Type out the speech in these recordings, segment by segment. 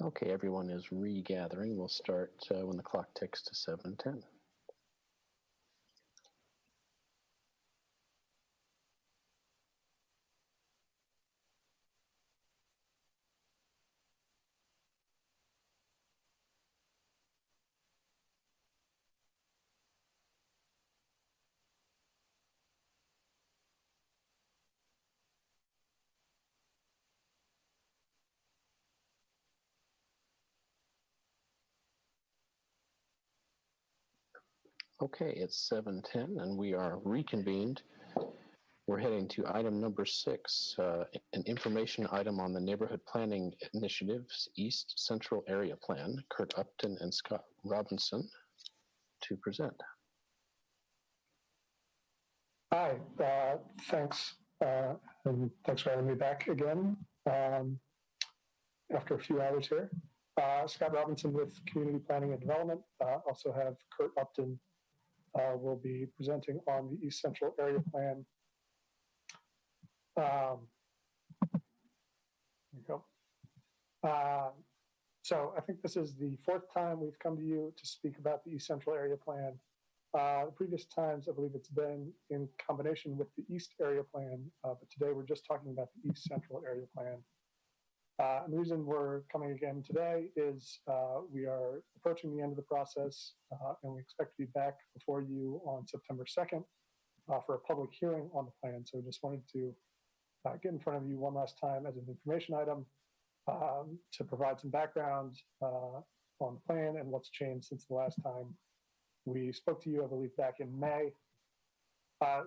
Okay, everyone is regathering. We'll start when the clock ticks to 7:10. Okay, it's 7:10 and we are reconvened. We're heading to item number 6, an information item on the Neighborhood Planning Initiative's East Central Area Plan. Kurt Upton and Scott Robinson to present. Hi, thanks, and thanks for having me back again after a few hours here. Scott Robinson with Community Planning and Development. Also have Kurt Upton will be presenting on the East Central Area Plan. There you go. So I think this is the 4th time we've come to you to speak about the East Central Area Plan. The previous times, I believe it's been in combination with the East Area Plan, but today we're just talking about the East Central Area Plan. And the reason we're coming again today is we are approaching the end of the process, and we expect to be back before you on September 2nd for a public hearing on the plan. So we just wanted to get in front of you one last time as an information item to provide some background on the plan and what's changed since the last time we spoke to you, I believe, back in May.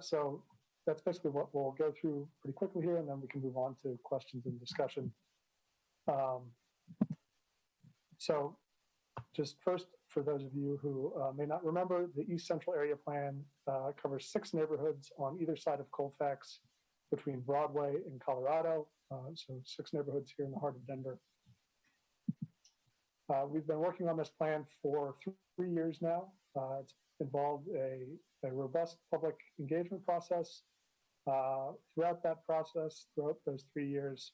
So that's basically what we'll go through pretty quickly here, and then we can move on to questions and discussion. So just first, for those of you who may not remember, the East Central Area Plan covers 6 neighborhoods on either side of Colfax between Broadway and Colorado. So 6 neighborhoods here in the heart of Denver. We've been working on this plan for 3 years now. It's involved a robust public engagement process. Throughout that process, throughout those 3 years,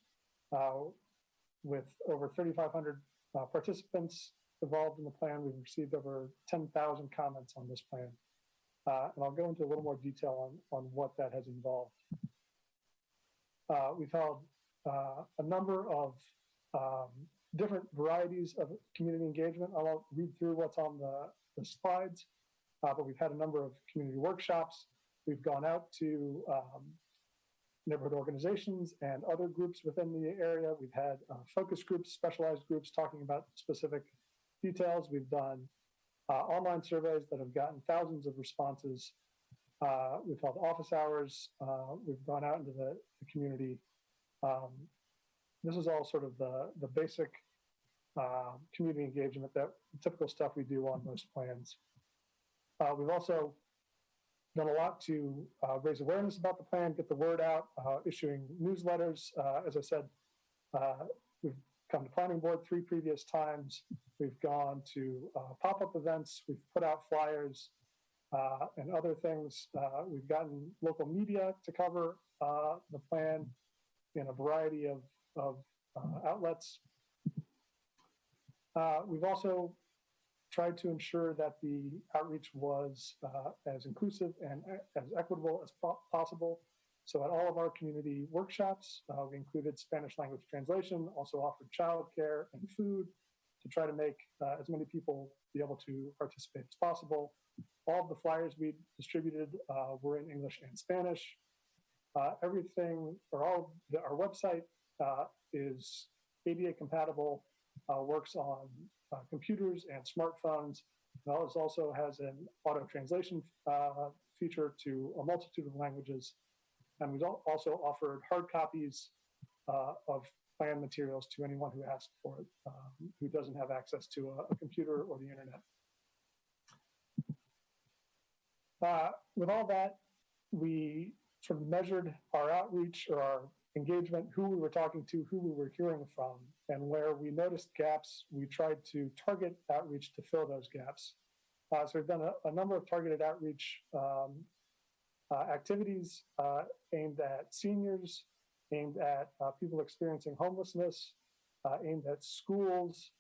with over 3,500 participants involved in the plan, we've received over 10,000 comments on this plan. And I'll go into a little more detail on what that has involved. We've held a number of different varieties of community engagement. I won't read through what's on the slides, but we've had a number of community workshops. We've gone out to neighborhood organizations and other groups within the area. We've had focus groups, specialized groups talking about specific details. We've done online surveys that have gotten thousands of responses. We've held office hours. We've gone out into the community. This is all sort of the basic community engagement, that typical stuff we do on most plans. We've also done a lot to raise awareness about the plan, get the word out, issuing newsletters. As I said, we've come to planning board 3 previous times. We've gone to pop-up events. We've put out flyers and other things. We've gotten local media to cover the plan in a variety of outlets. We've also tried to ensure that the outreach was as inclusive and as equitable as possible. So at all of our community workshops, we included Spanish language translation, also offered childcare and food to try to make as many people be able to participate as possible. All of the flyers we distributed were in English and Spanish. Everything, or all our website is ADA compatible, works on computers and smartphones. It also has an auto translation feature to a multitude of languages. And we've also offered hard copies of plan materials to anyone who asks for it, who doesn't have access to a computer or the internet. With all that, we sort of measured our outreach or our engagement, who we were talking to, who we were hearing from, and where we noticed gaps, we tried to target outreach to fill those gaps. So we've done a number of targeted outreach activities aimed at seniors, aimed at people experiencing homelessness, aimed at schools,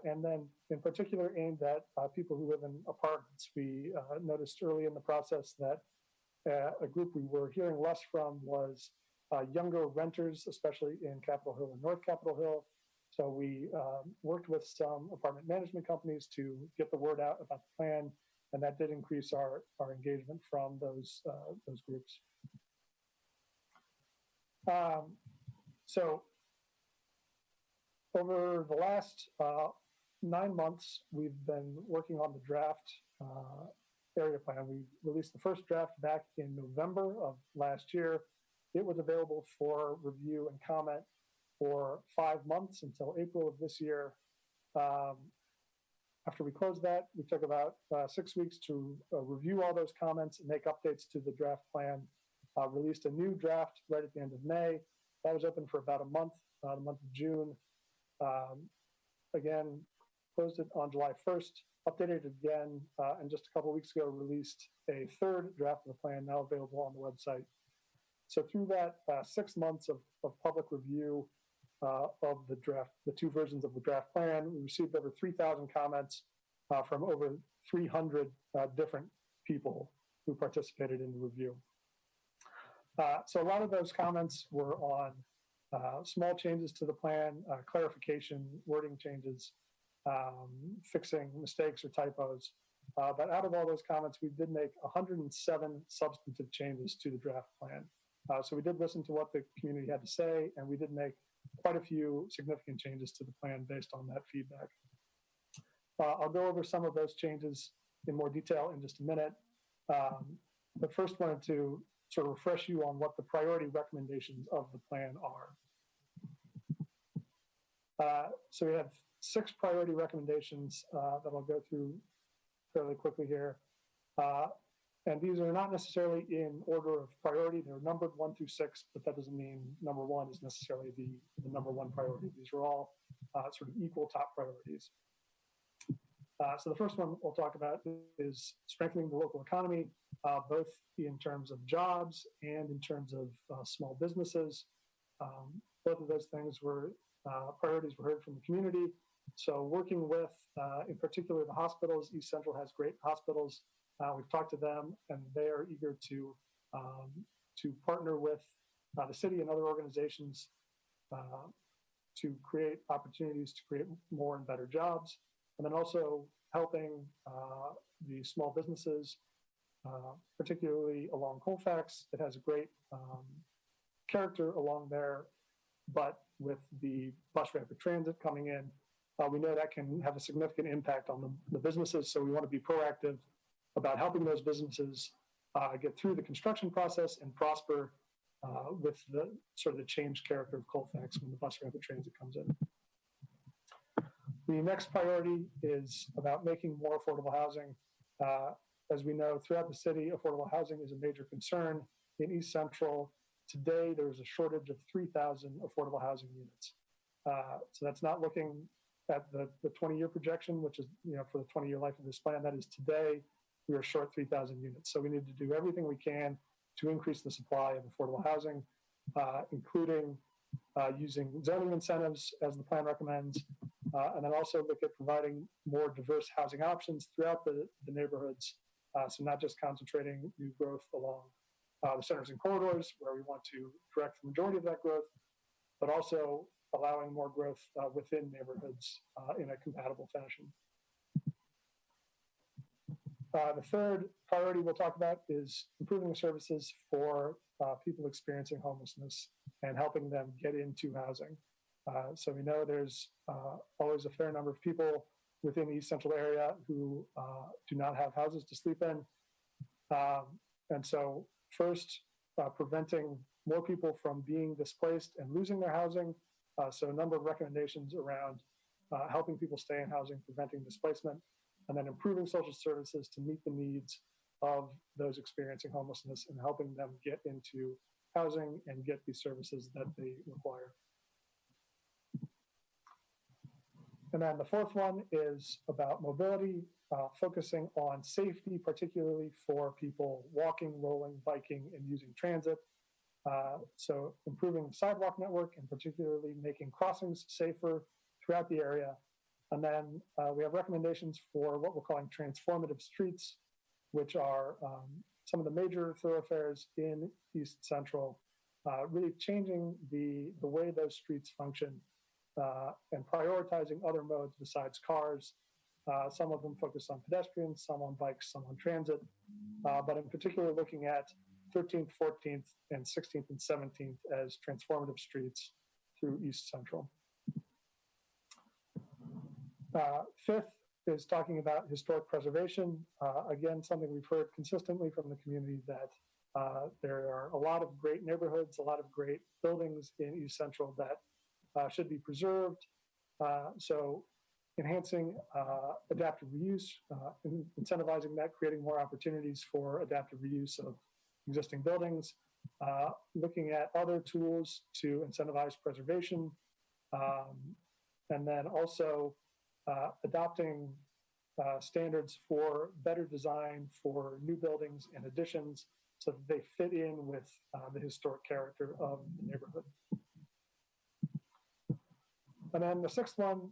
and then in particular aimed at people who live in apartments. We noticed early in the process that a group we were hearing less from was younger renters, especially in Capitol Hill and North Capitol Hill. So we worked with some apartment management companies to get the word out about the plan, and that did increase our engagement from those groups. So over the last 9 months, we've been working on the draft area plan. We released the first draft back in November of last year. It was available for review and comment for 5 months until April of this year. After we closed that, we took about 6 weeks to review all those comments and make updates to the draft plan. Released a new draft right at the end of May. That was open for about a month, the month of June. Again, closed it on July 1st, updated it again, and just a couple of weeks ago released a third draft of the plan, now available on the website. So through that 6 months of public review of the draft, the 2 versions of the draft plan, we received over 3,000 comments from over 300 different people who participated in the review. So a lot of those comments were on small changes to the plan, clarification, wording changes, fixing mistakes or typos. But out of all those comments, we did make 107 substantive changes to the draft plan. So we did listen to what the community had to say, and we did make quite a few significant changes to the plan based on that feedback. I'll go over some of those changes in more detail in just a minute. But first wanted to sort of refresh you on what the priority recommendations of the plan are. So we have 6 priority recommendations that I'll go through fairly quickly here. And these are not necessarily in order of priority. They're numbered 1 through 6, but that doesn't mean number 1 is necessarily the number 1 priority. These are all sort of equal top priorities. So the first one we'll talk about is strengthening the local economy, both in terms of jobs and in terms of small businesses. Both of those things were priorities we heard from the community. So working with, in particular, the hospitals. East Central has great hospitals. We've talked to them, and they are eager to partner with the city and other organizations to create opportunities to create more and better jobs, and then also helping the small businesses, particularly along Colfax. It has a great character along there, but with the bus rapid transit coming in, we know that can have a significant impact on the businesses. So we want to be proactive about helping those businesses get through the construction process and prosper with the sort of the changed character of Colfax when the bus rapid transit comes in. The next priority is about making more affordable housing. As we know, throughout the city, affordable housing is a major concern. In East Central, today, there's a shortage of 3,000 affordable housing units. So that's not looking at the 20-year projection, which is, for the 20-year life of this plan. That is today, we are short 3,000 units. So we need to do everything we can to increase the supply of affordable housing, including using zoning incentives as the plan recommends, and then also look at providing more diverse housing options throughout the neighborhoods. So not just concentrating new growth along the centers and corridors where we want to direct the majority of that growth, but also allowing more growth within neighborhoods in a compatible fashion. The third priority we'll talk about is improving the services for people experiencing homelessness and helping them get into housing. So we know there's always a fair number of people within the East Central area who do not have houses to sleep in. And so first, preventing more people from being displaced and losing their housing. So a number of recommendations around helping people stay in housing, preventing displacement, and then improving social services to meet the needs of those experiencing homelessness and helping them get into housing and get the services that they require. And then the fourth one is about mobility, focusing on safety, particularly for people walking, rolling, biking, and using transit. So improving the sidewalk network and particularly making crossings safer throughout the area. And then we have recommendations for what we're calling transformative streets, which are some of the major thoroughfares in East Central, really changing the way those streets function and prioritizing other modes besides cars. Some of them focus on pedestrians, some on bikes, some on transit, but in particular looking at 13th, 14th, and 16th and 17th as transformative streets through East Central. Fifth is talking about historic preservation. Again, something we've heard consistently from the community that there are a lot of great neighborhoods, a lot of great buildings in East Central that should be preserved. So enhancing adaptive reuse, incentivizing that, creating more opportunities for adaptive reuse of existing buildings, looking at other tools to incentivize preservation, and then also adopting standards for better design for new buildings and additions so that they fit in with the historic character of the neighborhood. And then the sixth one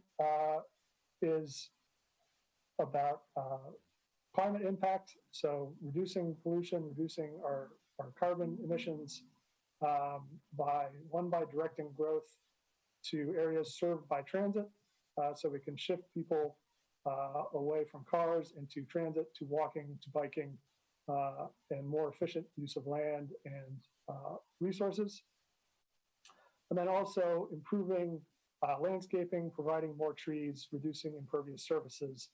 is about climate impact. So reducing pollution, reducing our carbon emissions by directing growth to areas served by transit. So we can shift people away from cars into transit, to walking, to biking, and more efficient use of land and resources. And then also improving landscaping, providing more trees, reducing impervious surfaces,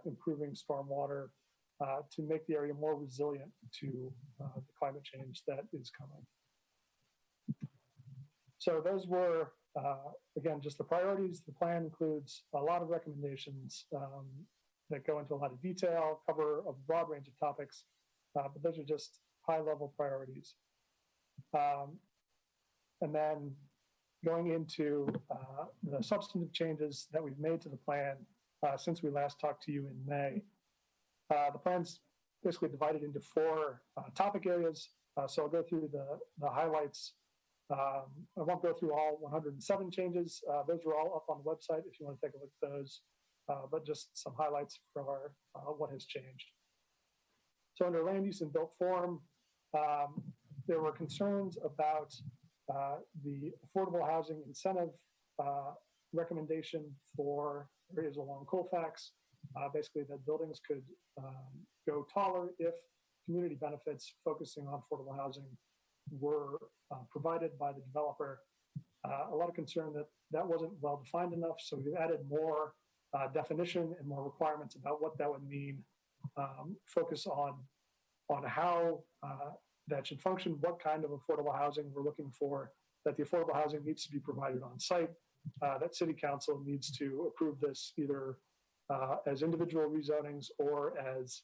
improving stormwater to make the area more resilient to the climate change that is coming. So those were, again, just the priorities. The plan includes a lot of recommendations that go into a lot of detail, cover a broad range of topics, but those are just high-level priorities. And then going into the substantive changes that we've made to the plan since we last talked to you in May. The plan's basically divided into four topic areas. So I'll go through the highlights. I won't go through all 107 changes. Those are all up on the website if you want to take a look at those, but just some highlights for what has changed. So under land use and built form, there were concerns about the affordable housing incentive recommendation for areas along Colfax, basically that buildings could go taller if community benefits focusing on affordable housing were provided by the developer. A lot of concern that that wasn't well defined enough, so we've added more definition and more requirements about what that would mean, focus on how that should function, what kind of affordable housing we're looking for, that the affordable housing needs to be provided on site, that city council needs to approve this either as individual rezonings or as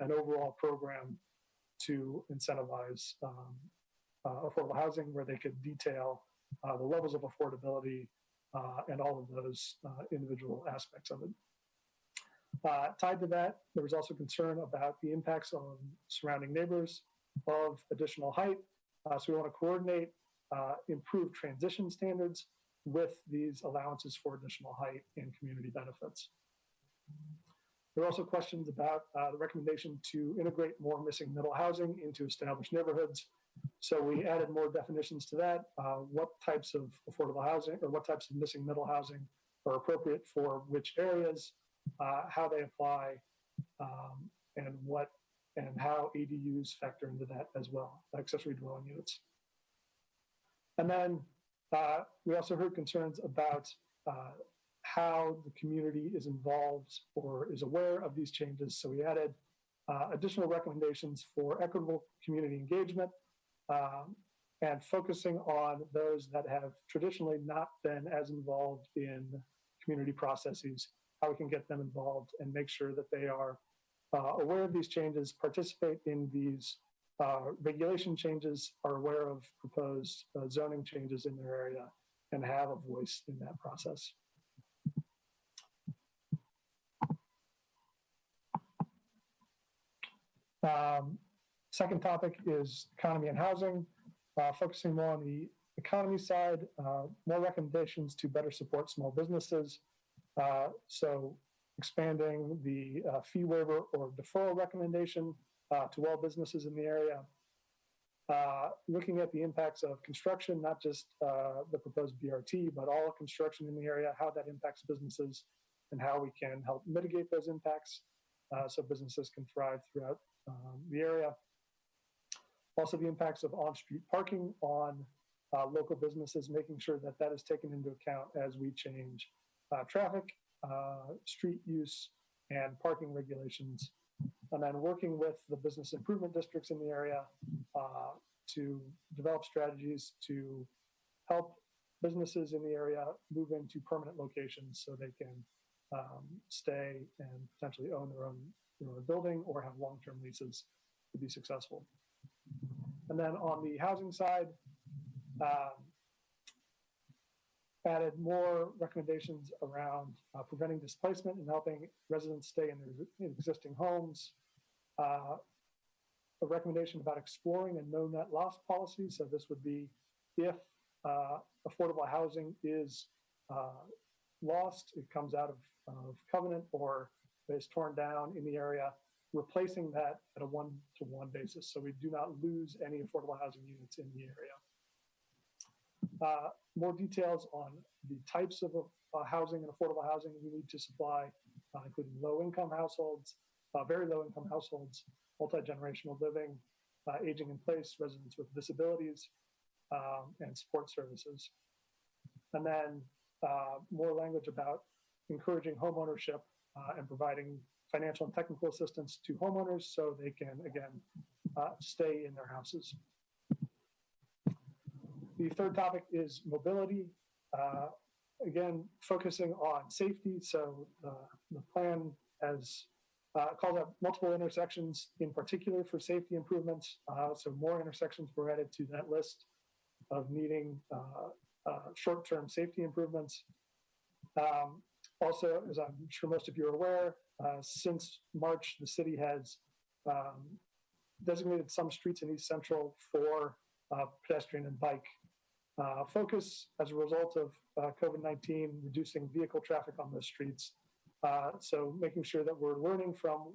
an overall program to incentivize affordable housing, where they could detail the levels of affordability and all of those individual aspects of it. Tied to that, there was also concern about the impacts on surrounding neighbors of additional height. So we want to coordinate improved transition standards with these allowances for additional height and community benefits. There are also questions about the recommendation to integrate more missing middle housing into established neighborhoods. So we added more definitions to that, what types of affordable housing or what types of missing middle housing are appropriate for which areas, how they apply, and how ADUs factor into that as well, accessory dwelling units. And then we also heard concerns about how the community is involved or is aware of these changes. So we added additional recommendations for equitable community engagement and focusing on those that have traditionally not been as involved in community processes, how we can get them involved and make sure that they are aware of these changes, participate in these regulation changes, are aware of proposed zoning changes in their area, and have a voice in that process. Second topic is economy and housing. focusing more on the economy side, more recommendations to better support small businesses. So expanding the fee waiver or deferral recommendation to all businesses in the area. Looking at the impacts of construction, not just the proposed BRT, but all construction in the area, how that impacts businesses and how we can help mitigate those impacts so businesses can thrive throughout the area. Also the impacts of on-street parking on local businesses, making sure that that is taken into account as we change traffic, street use, and parking regulations. And then working with the business improvement districts in the area to develop strategies to help businesses in the area move into permanent locations so they can stay and potentially own their own building or have long-term leases to be successful. And then on the housing side, added more recommendations around preventing displacement and helping residents stay in their existing homes. A recommendation about exploring a no net loss policy. So this would be if affordable housing is lost, it comes out of covenant or is torn down in the area, replacing that at a one-to-one basis. So we do not lose any affordable housing units in the area. More details on the types of housing and affordable housing we need to supply, including low-income households, very low-income households, multi-generational living, aging in place, residents with disabilities, and support services. And then more language about encouraging homeownership and providing financial and technical assistance to homeowners so they can, again, stay in their houses. The third topic is mobility. Again, focusing on safety. So the plan has called out multiple intersections in particular for safety improvements. So more intersections were added to that list of needing short-term safety improvements. Also, as I'm sure most of you are aware, since March, the city has designated some streets in East Central for pedestrian and bike focus as a result of COVID-19, reducing vehicle traffic on those streets. So making sure that we're learning from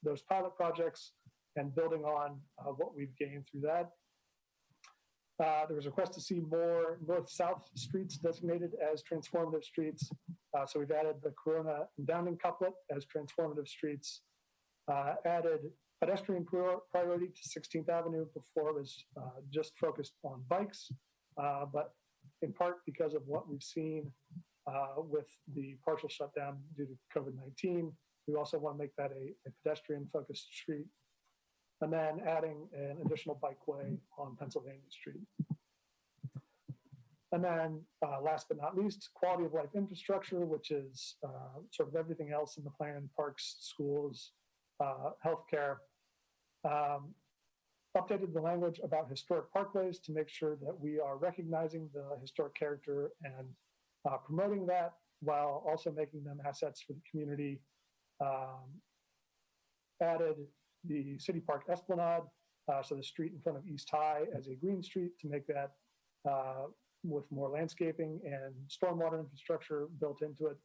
those pilot projects and building on what we've gained through that. There was a request to see more north-south streets designated as transformative streets. So we've added the Corona and Downing couplet as transformative streets, added pedestrian priority to 16th Avenue. Before it was just focused on bikes, but in part because of what we've seen with the partial shutdown due to COVID-19, we also want to make that a pedestrian-focused street. And then adding an additional bikeway on Pennsylvania Street. And then last but not least, quality of life infrastructure, which is sort of everything else in the plan: parks, schools, healthcare. Updated the language about historic parkways to make sure that we are recognizing the historic character and promoting that while also making them assets for the community. Added the City Park Esplanade, so the street in front of East High, as a green street to make that with more landscaping and stormwater infrastructure built into it.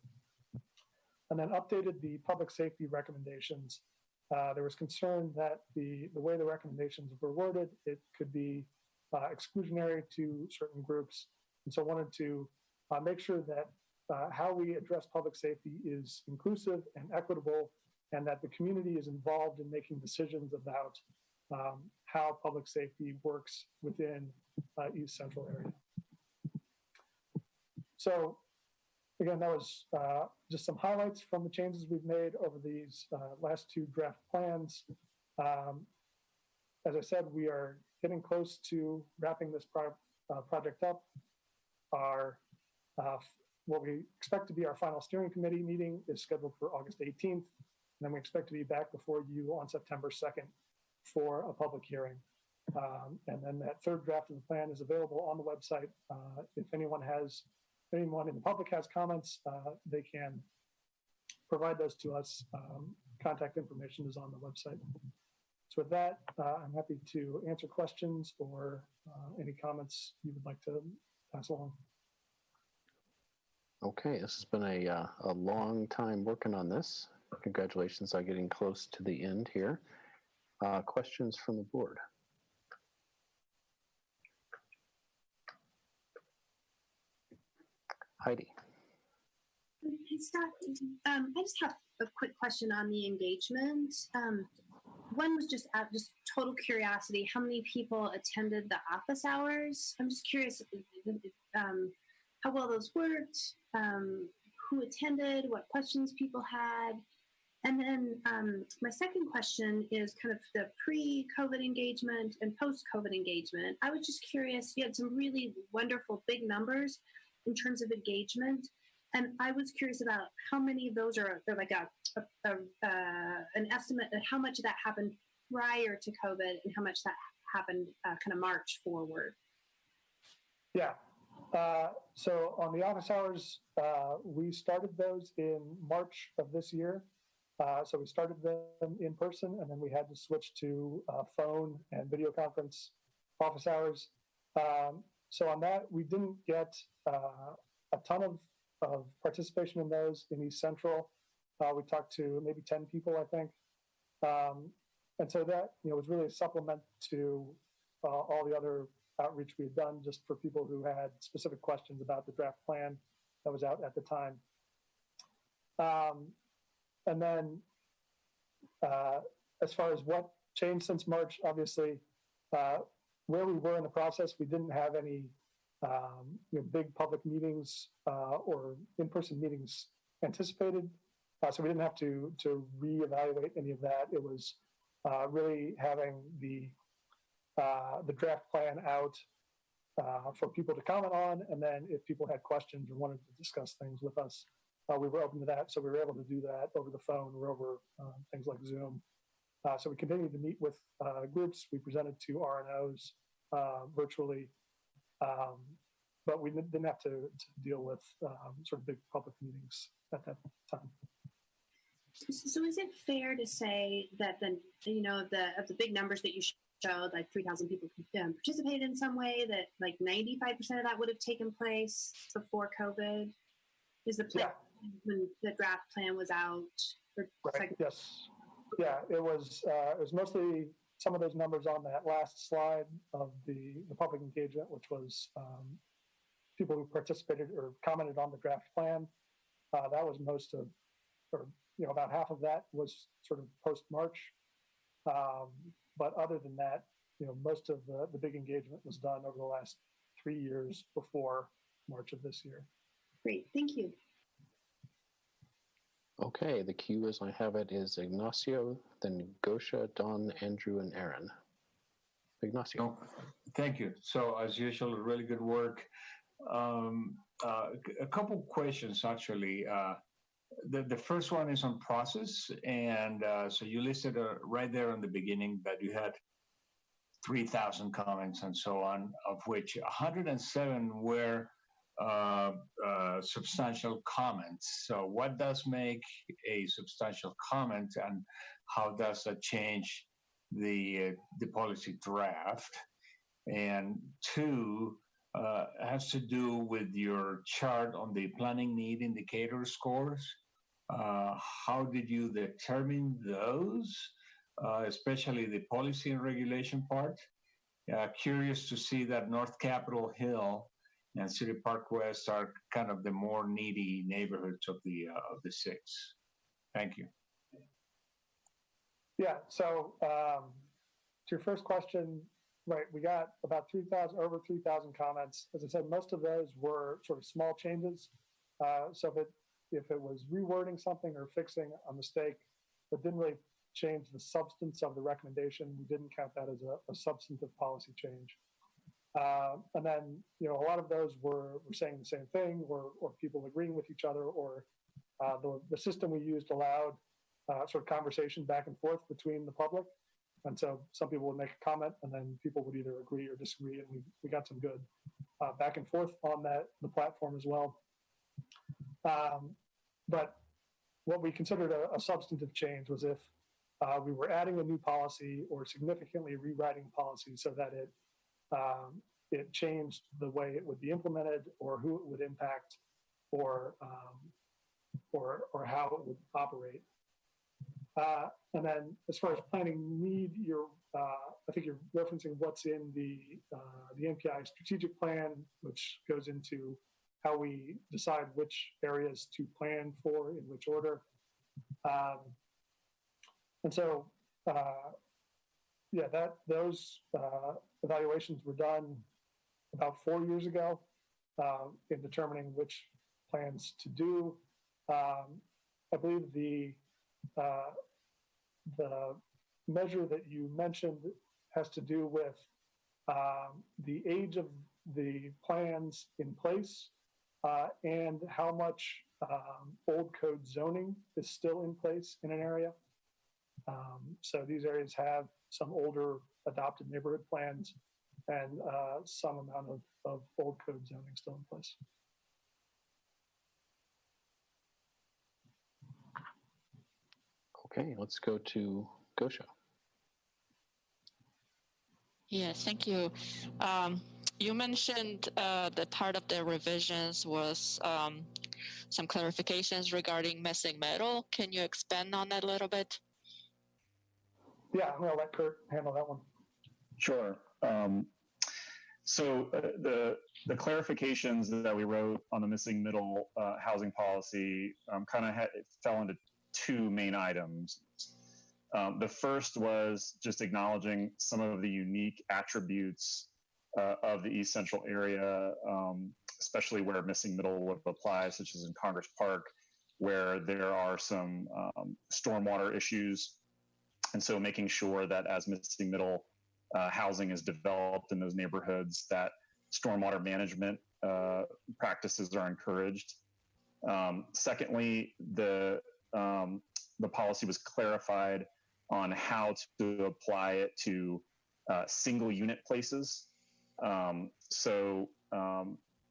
And then updated the public safety recommendations. There was concern that the way the recommendations were worded, it could be exclusionary to certain groups. And so wanted to make sure that how we address public safety is inclusive and equitable, and that the community is involved in making decisions about how public safety works within East Central area. So again, that was just some highlights from the changes we've made over these last two draft plans. As I said, we are getting close to wrapping this project up. What we expect to be our final steering committee meeting is scheduled for August 18th. And then we expect to be back before you on September 2nd for a public hearing. And then that third draft of the plan is available on the website. If anyone in the public has comments, they can provide those to us. Contact information is on the website. So with that, I'm happy to answer questions or any comments you would like to pass along. Okay, this has been a long time working on this. Congratulations on getting close to the end here. Questions from the board? Heidi. Hey, Scott. I just have a quick question on the engagement. One was just total curiosity. How many people attended the office hours? I'm just curious how well those worked, who attended, what questions people had. And then my second question is kind of the pre-COVID engagement and post-COVID engagement. I was just curious, you had some really wonderful big numbers in terms of engagement. And I was curious about how many of those are like an estimate of how much of that happened prior to COVID and how much that happened kind of March forward. Yeah. So on the office hours, we started those in March of this year. So we started them in person, and then we had to switch to phone and video conference office hours. So on that, we didn't get a ton of participation in those in East Central. We talked to maybe 10 people, I think. And so that was really a supplement to all the other outreach we had done just for people who had specific questions about the draft plan that was out at the time. And then as far as what changed since March, obviously, where we were in the process, we didn't have any big public meetings or in-person meetings anticipated. So we didn't have to reevaluate any of that. It was really having the draft plan out for people to comment on, and then if people had questions or wanted to discuss things with us, we were open to that. So we were able to do that over the phone or over things like Zoom. So we continued to meet with groups. We presented to RNOs virtually, but we didn't have to deal with sort of big public meetings at that time. So is it fair to say that of the big numbers that you showed, like 3,000 people participated in some way, that like 95% of that would have taken place before COVID? Is the plan when the draft plan was out? Right. Yes. Yeah. It was mostly some of those numbers on that last slide of the public engagement, which was people who participated or commented on the draft plan. That was most of, or about half of that was sort of post-March. But other than that, most of the big engagement was done over the last 3 years before March of this year. Great, thank you. Okay, the queue as I have it is Ignacio, then Gosha, Don, Andrew, and Aaron. Ignacio. Thank you. So as usual, really good work. A couple questions actually. The first one is on process, and so you listed right there on the beginning that you had 3,000 comments and so on, of which 107 were substantial comments. So what does make a substantial comment, and how does that change the policy draft? And two, has to do with your chart on the planning need indicator scores. How did you determine those, especially the policy and regulation part? Curious to see that North Capitol Hill and City Park West are kind of the more needy neighborhoods of the six. Thank you. Yeah, so to your first question, right, we got about over 3,000 comments. As I said, most of those were sort of small changes. So if it was rewording something or fixing a mistake that didn't really change the substance of the recommendation, we didn't count that as a substantive policy change. And then, a lot of those were saying the same thing, or people agreeing with each other, or the system we used allowed sort of conversation back and forth between the public. And so some people would make a comment, and then people would either agree or disagree, and we got some good back and forth on the platform as well. But what we considered a substantive change was if we were adding a new policy or significantly rewriting policy so that it changed the way it would be implemented or who it would impact or how it would operate. And then as far as planning need, I think you're referencing what's in the NPI strategic plan, which goes into how we decide which areas to plan for in which order. And so, those evaluations were done about 4 years ago in determining which plans to do. I believe the measure that you mentioned has to do with the age of the plans in place and how much old code zoning is still in place in an area. So these areas have some older adopted neighborhood plans and some amount of old code zoning still in place. Okay, let's go to Gosha. Yeah, thank you. You mentioned that part of the revisions was some clarifications regarding missing middle. Can you expand on that a little bit? Yeah, I'm going to let Kurt handle that one. Sure. So the clarifications that we wrote on the missing middle housing policy kind of fell into two main items. The first was just acknowledging some of the unique attributes of the East Central area, especially where missing middle would apply, such as in Congress Park, where there are some stormwater issues. And so making sure that as missing middle housing is developed in those neighborhoods, that stormwater management practices are encouraged. Secondly, the policy was clarified on how to apply it to single unit places.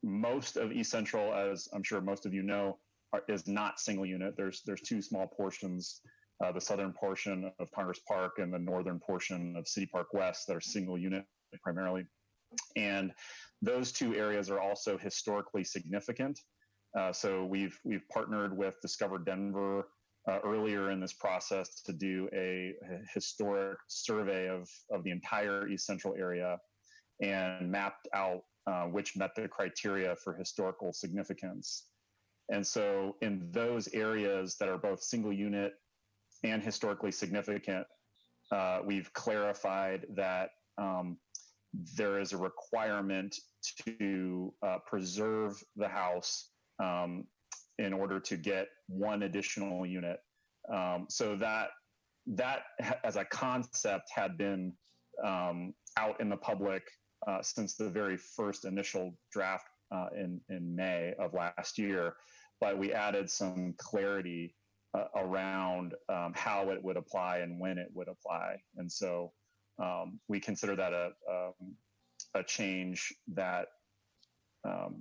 Most of East Central, as I'm sure most of you know, is not single unit. There's two small portions, the southern portion of Congress Park and the northern portion of City Park West that are single unit primarily. And those two areas are also historically significant. So we've partnered with Discover Denver earlier in this process to do a historic survey of the entire East Central area and mapped out which met the criteria for historical significance. And so in those areas that are both single unit and historically significant, we've clarified that there is a requirement to preserve the house in order to get one additional unit. So that as a concept had been out in the public since the very first initial draft in May of last year, but we added some clarity around how it would apply and when it would apply. And so we consider that a change that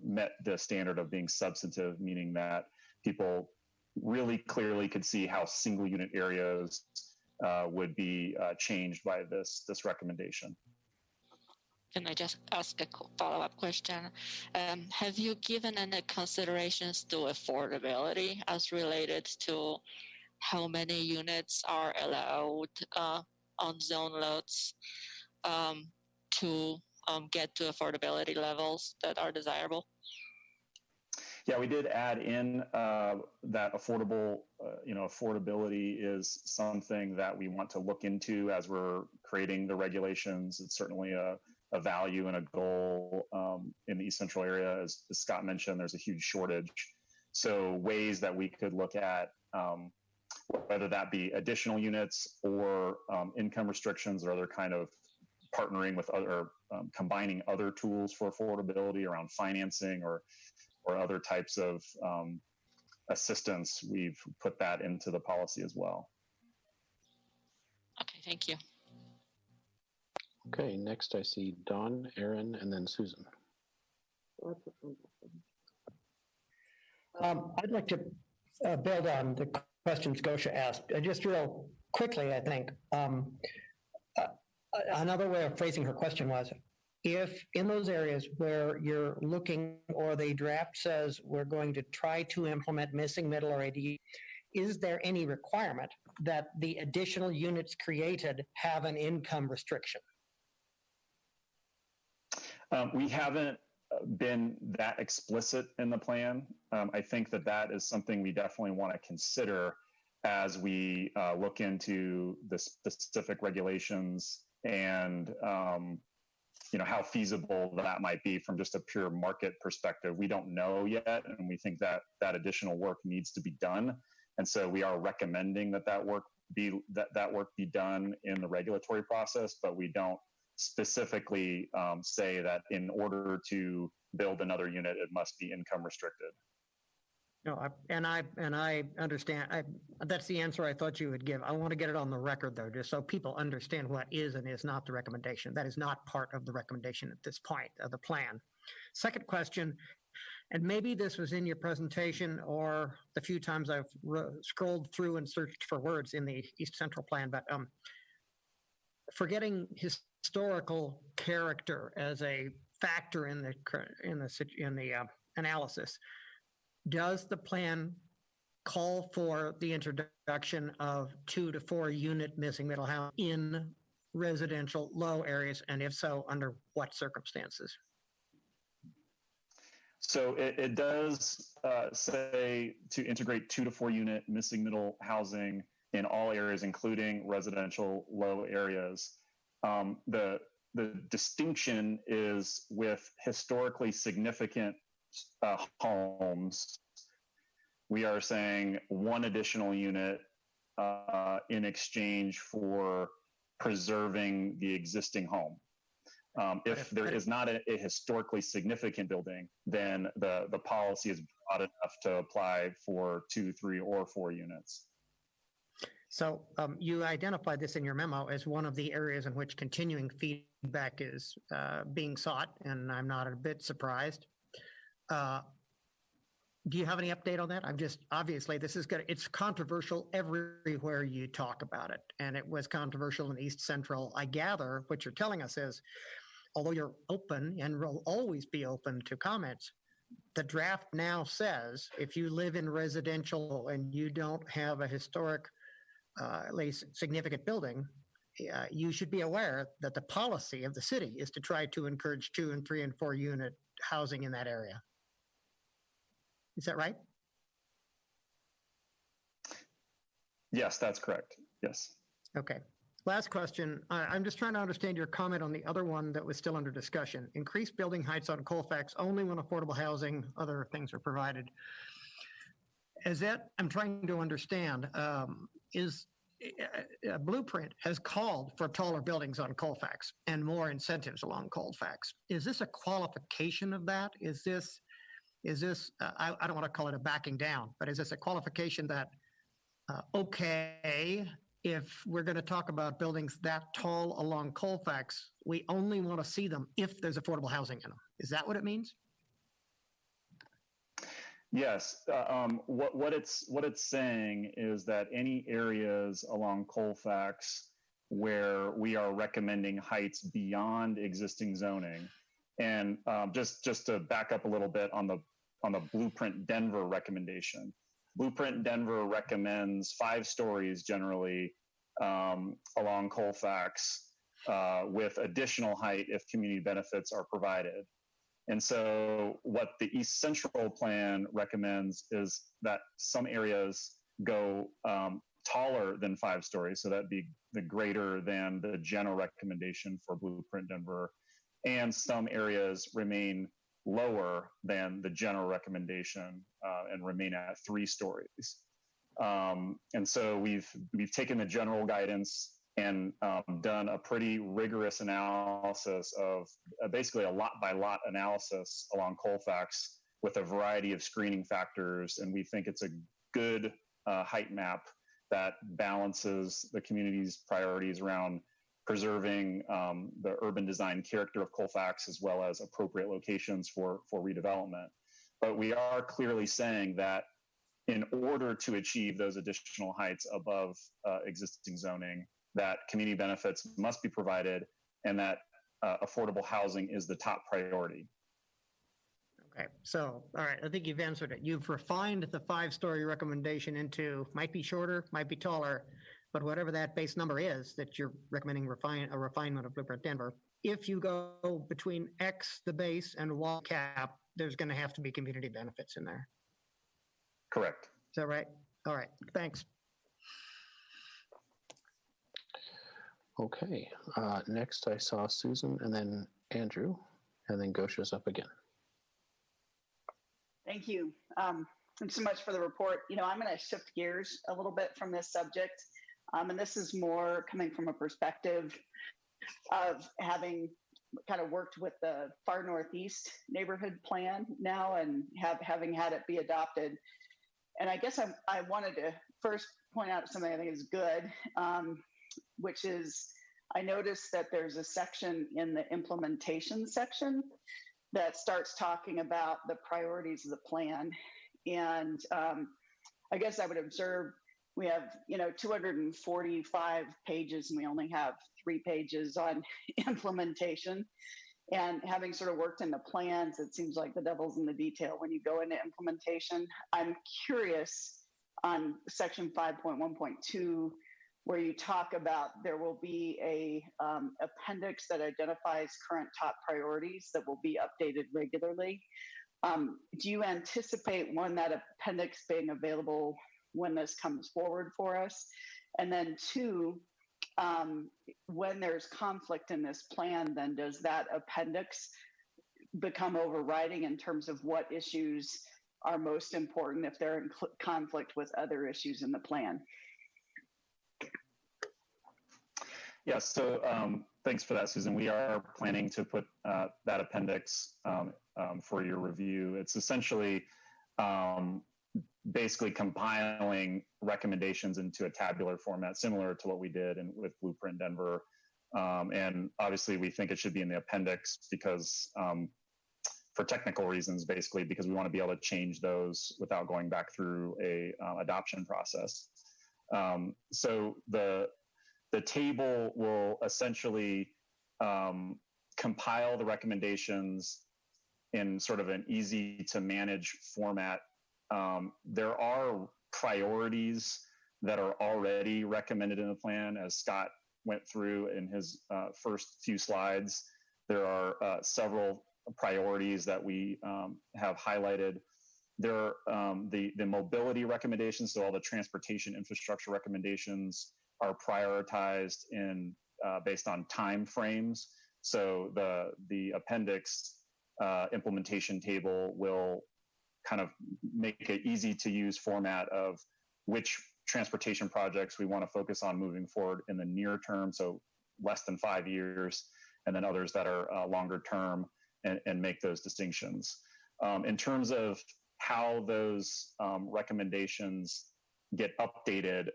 met the standard of being substantive, meaning that people really clearly could see how single unit areas would be changed by this recommendation. Can I just ask a follow-up question? Have you given any considerations to affordability as related to how many units are allowed on zone lots to get to affordability levels that are desirable? Yeah, we did add in that affordability is something that we want to look into as we're creating the regulations. It's certainly a value and a goal in the East Central area. As Scott mentioned, there's a huge shortage. So ways that we could look at whether that be additional units or income restrictions or other kind of partnering with other, combining other tools for affordability around financing or other types of assistance, we've put that into the policy as well. Okay, thank you. Okay, next I see Dawn, Aaron, and then Susan. I'd like to build on the question Scotia asked. Just real quickly, I think, another way of phrasing her question was, if in those areas where you're looking or the draft says we're going to try to implement missing middle or ADU, is there any requirement that the additional units created have an income restriction? We haven't been that explicit in the plan. I think that is something we definitely want to consider as we look into the specific regulations and how feasible that might be from just a pure market perspective. We don't know yet, and we think that additional work needs to be done. And so we are recommending that work be done in the regulatory process, but we don't specifically say that in order to build another unit, it must be income restricted. No, I understand. That's the answer I thought you would give. I want to get it on the record, though, just so people understand what is and is not the recommendation. That is not part of the recommendation at this point of the plan. Second question, and maybe this was in your presentation or the few times I've scrolled through and searched for words in the East Central Plan, but forgetting historical character as a factor in the analysis, does the plan call for the introduction of 2 to 4 unit missing middle house in residential low areas, and if so, under what circumstances? So it does say to integrate 2 to 4 unit missing middle housing in all areas, including residential low areas. The distinction is with historically significant homes. We are saying 1 additional unit in exchange for preserving the existing home. If there is not a historically significant building, then the policy is broad enough to apply for 2, 3, or 4 units. So you identified this in your memo as one of the areas in which continuing feedback is being sought, and I'm not a bit surprised. Do you have any update on that? Obviously this is it's controversial everywhere you talk about it, and it was controversial in East Central. I gather what you're telling us is, although you're open and will always be open to comments, the draft now says if you live in residential and you don't have a historic, at least significant building, you should be aware that the policy of the city is to try to encourage 2 and 3 and 4 unit housing in that area. Is that right? Yes, that's correct. Yes. Okay. Last question. I'm just trying to understand your comment on the other one that was still under discussion. Increase building heights on Colfax only when affordable housing, other things are provided. I'm trying to understand, is a blueprint has called for taller buildings on Colfax and more incentives along Colfax. Is this a qualification of that? Is this, I don't want to call it a backing down, but is this a qualification that, okay, if we're going to talk about buildings that tall along Colfax, we only want to see them if there's affordable housing in them? Is that what it means? Yes. What it's saying is that any areas along Colfax where we are recommending heights beyond existing zoning, and just to back up a little bit on the Blueprint Denver recommendation. Blueprint Denver recommends 5 stories generally along Colfax with additional height if community benefits are provided. And so what the East Central Plan recommends is that some areas go taller than 5 stories, so that'd be the greater than the general recommendation for Blueprint Denver, and some areas remain lower than the general recommendation and remain at 3 stories. And so we've taken the general guidance and done a pretty rigorous analysis of basically a lot by lot analysis along Colfax with a variety of screening factors. And we think it's a good height map that balances the community's priorities around preserving the urban design character of Colfax, as well as appropriate locations for redevelopment. But we are clearly saying that in order to achieve those additional heights above existing zoning, that community benefits must be provided and that affordable housing is the top priority. Okay, so, all right, I think you've answered it. You've refined the 5-story recommendation into, might be shorter, might be taller, but whatever that base number is that you're recommending a refinement of Blueprint Denver. If you go between X, the base, and Y cap, there's going to have to be community benefits in there. Correct. Is that right? All right, thanks. Okay, next I saw Susan and then Andrew, and then Gosha's up again. Thank you. Thanks so much for the report. You know, I'm going to shift gears a little bit from this subject. And this is more coming from a perspective of having kind of worked with the far northeast neighborhood plan now and having had it be adopted. And I guess I wanted to first point out something I think is good, which is I noticed that there's a section in the implementation section that starts talking about the priorities of the plan. And I guess I would observe we have, 245 pages and we only have 3 pages on implementation. And having sort of worked in the plans, it seems like the devil's in the detail when you go into implementation. I'm curious on section 5.1.2, where you talk about there will be a appendix that identifies current top priorities that will be updated regularly. Do you anticipate, one, that appendix being available when this comes forward for us? And then 2, when there's conflict in this plan, then does that appendix become overriding in terms of what issues are most important if they're in conflict with other issues in the plan? Yeah, so thanks for that, Susan. We are planning to put that appendix for your review. It's essentially basically compiling recommendations into a tabular format, similar to what we did with Blueprint Denver. And obviously, we think it should be in the appendix because, for technical reasons, basically, because we want to be able to change those without going back through a adoption process. So the table will essentially compile the recommendations in sort of an easy to manage format. There are priorities that are already recommended in the plan, as Scott went through in his first few slides. There are several priorities that we have highlighted. There are the mobility recommendations, so all the transportation infrastructure recommendations are prioritized in based on time frames. So the appendix implementation table will kind of make an easy to use format of which transportation projects we want to focus on moving forward in the near term, so less than 5 years, and then others that are longer term, and make those distinctions. In terms of how those recommendations get updated,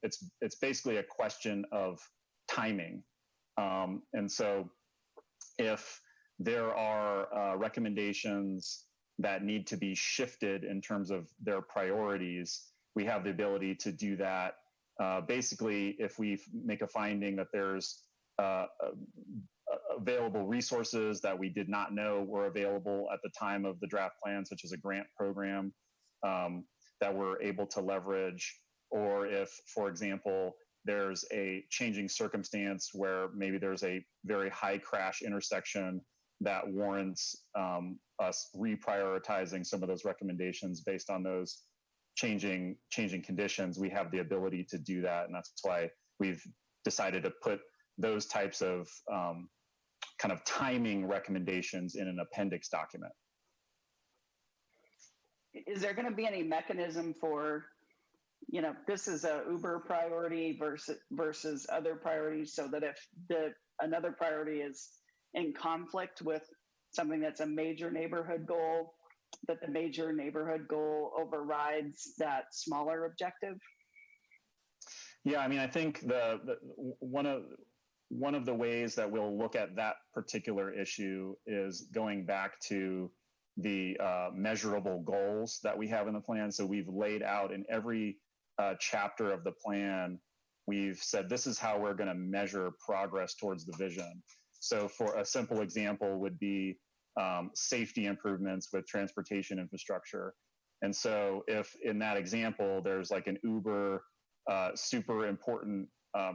it's basically a question of timing. And so if there are recommendations that need to be shifted in terms of their priorities, we have the ability to do that. Basically, if we make a finding that there's available resources that we did not know were available at the time of the draft plan, such as a grant program that we're able to leverage, or if, for example, there's a changing circumstance where maybe there's a very high crash intersection that warrants us reprioritizing some of those recommendations based on those changing conditions, we have the ability to do that. And that's why we've decided to put those types of kind of timing recommendations in an appendix document. Is there going to be any mechanism for, this is a uber priority versus other priorities, so that if another priority is in conflict with something that's a major neighborhood goal, that the major neighborhood goal overrides that smaller objective? Yeah, I mean, I think one of the ways that we'll look at that particular issue is going back to the measurable goals that we have in the plan. So we've laid out in every chapter of the plan, we've said this is how we're going to measure progress towards the vision. So for a simple example would be safety improvements with transportation infrastructure. And so if in that example, there's like an Uber super important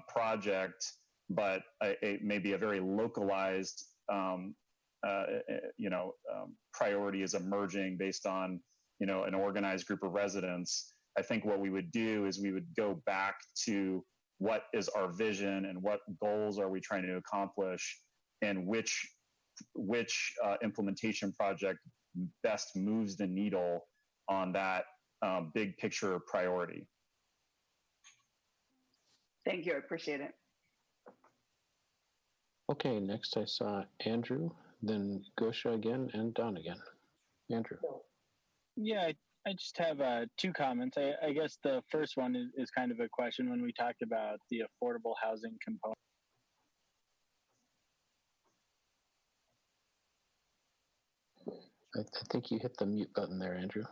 project, but maybe a very localized priority is emerging based on, an organized group of residents. I think what we would do is we would go back to what is our vision and what goals are we trying to accomplish, and which implementation project best moves the needle on that big picture priority. Thank you. I appreciate it. Okay, next I saw Andrew, then Gosha again, and Don again. Andrew. Yeah, I just have two comments. I guess the first one is kind of a question when we talked about the affordable housing component. I think you hit the mute button there, Andrew.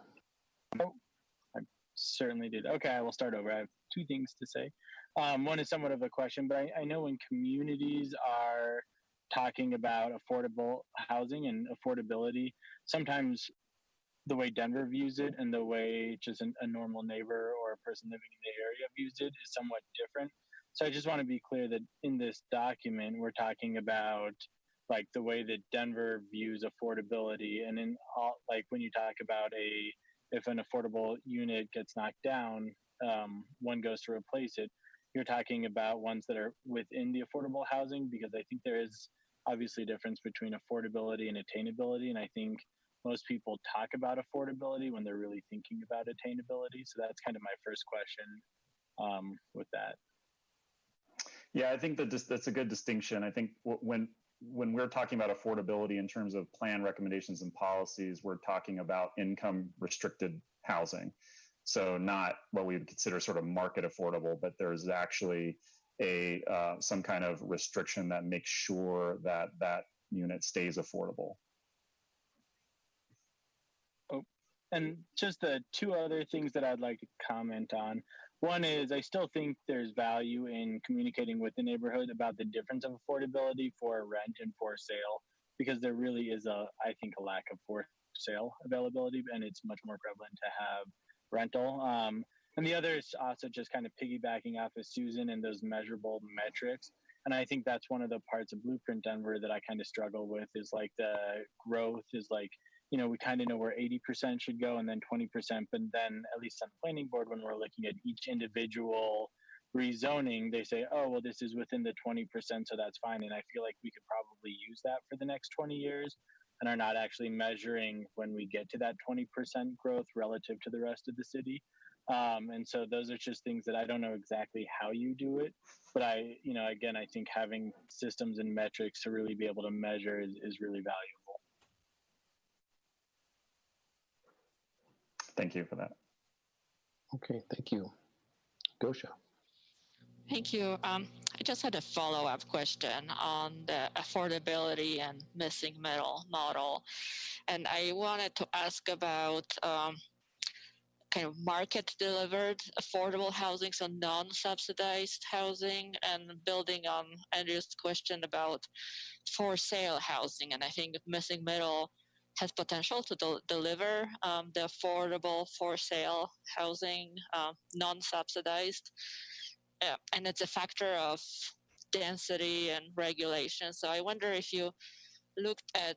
Oh, I certainly did. Okay, I will start over. I have two things to say. One is somewhat of a question, but I know when communities are talking about affordable housing and affordability, sometimes the way Denver views it and the way just a normal neighbor or a person living in the area views it is somewhat different. So I just want to be clear that in this document, we're talking about like the way that Denver views affordability, and in all, like when you talk about if an affordable unit gets knocked down, one goes to replace it, you're talking about ones that are within the affordable housing, because I think there is obviously a difference between affordability and attainability. And I think most people talk about affordability when they're really thinking about attainability. So that's kind of my first question with that. Yeah, I think that that's a good distinction. I think when we're talking about affordability in terms of plan recommendations and policies, we're talking about income restricted housing. So not what we would consider sort of market affordable, but there's actually some kind of restriction that makes sure that that unit stays affordable. Oh, and just the two other things that I'd like to comment on. One is I still think there's value in communicating with the neighborhood about the difference of affordability for rent and for sale, because there really is I think a lack of for sale availability, and it's much more prevalent to have rental. And the other is also just kind of piggybacking off of Susan and those measurable metrics. And I think that's one of the parts of Blueprint Denver that I kind of struggle with, is like the growth is like, we kind of know where 80% should go and then 20%, but then at least on the planning board, when we're looking at each individual rezoning, they say, oh, well, this is within the 20%, so that's fine. And I feel like we could probably use that for the next 20 years and are not actually measuring when we get to that 20% growth relative to the rest of the city. And so those are just things that I don't know exactly how you do it, but again, I think having systems and metrics to really be able to measure is really valuable. Thank you for that. Okay, thank you. Gosha. Thank you. I just had a follow-up question on the affordability and missing middle model. And I wanted to ask about kind of market-delivered affordable housing, so non-subsidized housing, and building on Andrew's question about for-sale housing. And I think missing middle has potential to deliver the affordable for-sale housing, non-subsidized. And it's a factor of density and regulation. So I wonder if you looked at,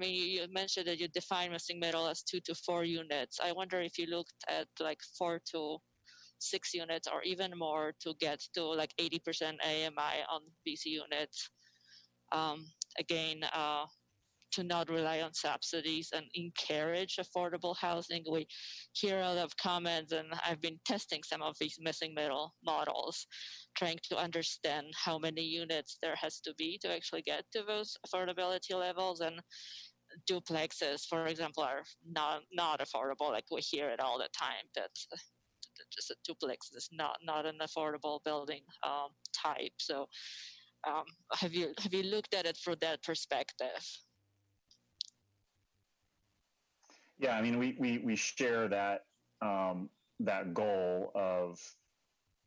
you mentioned that you define missing middle as 2 to 4 units. I wonder if you looked at like 4 to 6 units or even more to get to like 80% AMI on BC units. Again, to not rely on subsidies and encourage affordable housing. We hear a lot of comments, and I've been testing some of these missing middle models, trying to understand how many units there has to be to actually get to those affordability levels. And duplexes, for example, are not affordable. Like we hear it all the time that just a duplex is not an affordable building type. So have you looked at it from that perspective? Yeah, I mean, we share that that goal of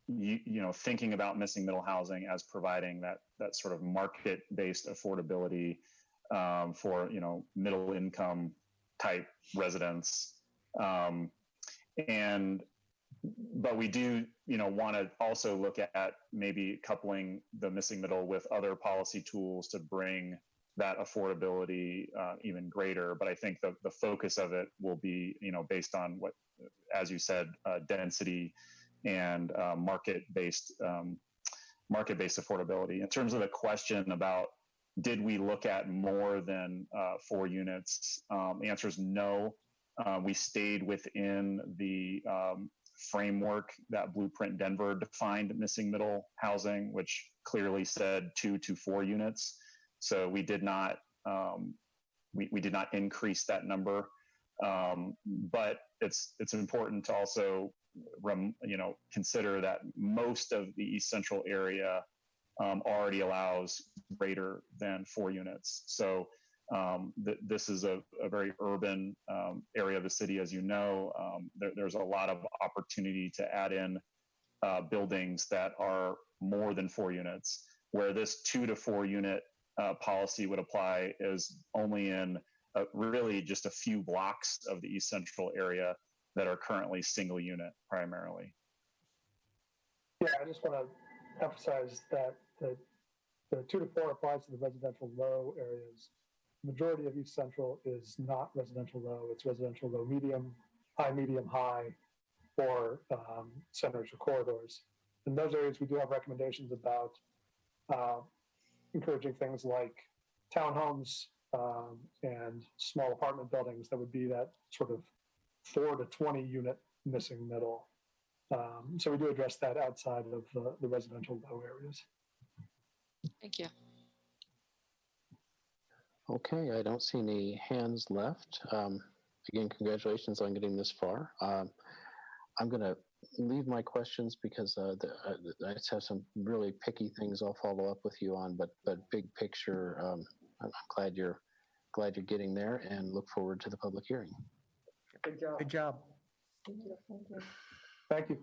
you know, thinking about missing middle housing as providing that sort of market-based affordability for, you know, middle income type residents, but we do, you know, want to also look at maybe coupling the missing middle with other policy tools to bring that affordability even greater. But I think the focus of it will be, you know, based on what, as you said, density and market-based affordability. In terms of the question about did we look at more than 4 units, the answer is no. We stayed within the framework that Blueprint Denver defined missing middle housing, which clearly said 2 to 4 units. So we did not we did not increase that number, but it's important to also you know, consider that most of the East Central area already allows greater than 4 units. So this is a very urban area of the city, as you know. There's a lot of opportunity to add in buildings that are more than 4 units, where this 2 to 4 unit policy would apply is only in really just a few blocks of the East Central area that are currently single unit primarily. Yeah, I just want to emphasize that the 2 to 4 applies to the residential low areas. The majority of East Central is not residential low. It's residential low medium, high, or centers or corridors. In those areas, we do have recommendations about encouraging things like townhomes and small apartment buildings that would be that sort of 4 to 20 unit missing middle. So we do address that outside of the residential low areas. Thank you. Okay, I don't see any hands left. Again, congratulations on getting this far. I'm going to leave my questions because I just have some really picky things I'll follow up with you on, but big picture, I'm glad you're getting there and look forward to the public hearing. Good job. Good job. Thank you.